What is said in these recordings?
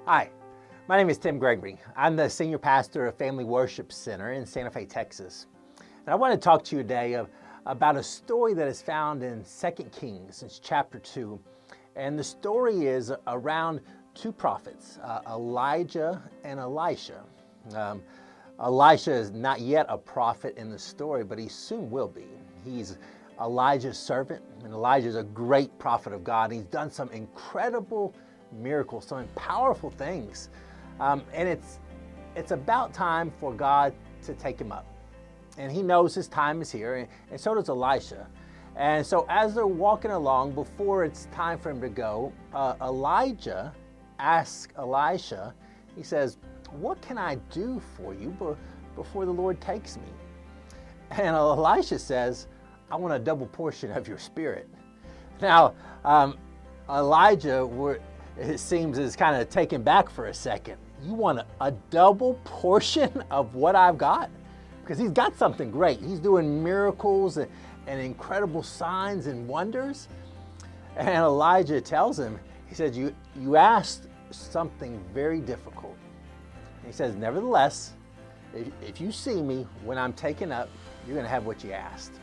Hi, my name is Tim Gregory. I'm the Senior Pastor of Family Worship Center in Santa Fe, Texas. And I want to talk to you today about a story that is found in 2 Kings, it's chapter 2. And the story is around two prophets, Elijah and Elisha. Elisha is not yet a prophet in the story, but he soon will be. He's Elijah's servant, and Elijah is a great prophet of God. He's done some incredible miracles, some powerful things. And it's about time for God to take him up. And he knows his time is here, and so does Elisha. And so as they're walking along, before it's time for him to go, Elijah asks Elisha, he says, "What can I do for you before the Lord takes me?" And Elisha says, "I want a double portion of your spirit." Now, Elijah, it seems, is kind of taken back for a second. You want a double portion of what I've got? Because he's got something great. He's doing miracles and incredible signs and wonders. And Elijah tells him, he says, you asked something very difficult. And he says, nevertheless, if you see me when I'm taken up, you're going to have what you asked.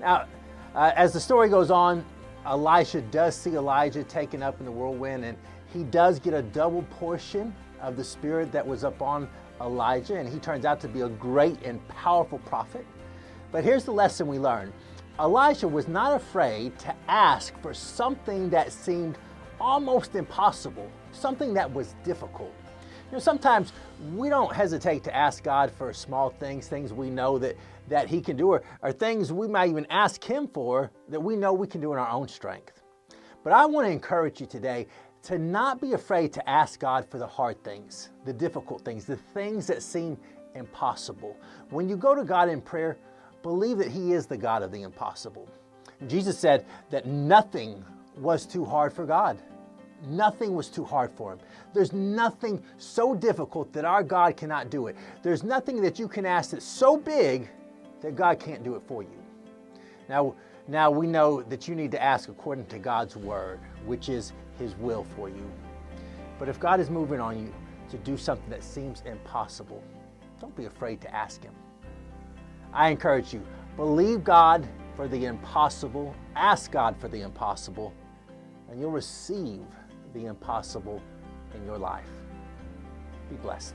Now, as the story goes on, Elisha does see Elijah taken up in the whirlwind, and he does get a double portion of the spirit that was upon Elijah, and he turns out to be a great and powerful prophet. But here's the lesson we learn. Elisha was not afraid to ask for something that seemed almost impossible, something that was difficult. You know, sometimes we don't hesitate to ask God for small things we know that he can do, or things we might even ask him for that we know we can do in our own strength. But I want to encourage you today to not be afraid to ask God for the hard things, the difficult things, the things that seem impossible. When you go to God in prayer, believe that he is the God of the impossible. Jesus said that nothing was too hard for God. Nothing was too hard for him. There's nothing so difficult that our God cannot do it. There's nothing that you can ask that's so big that God can't do it for you. Now we know that you need to ask according to God's word, which is his will for you. But if God is moving on you to do something that seems impossible, don't be afraid to ask him. I encourage you, believe God for the impossible, ask God for the impossible, and you'll receive the impossible in your life. Be blessed.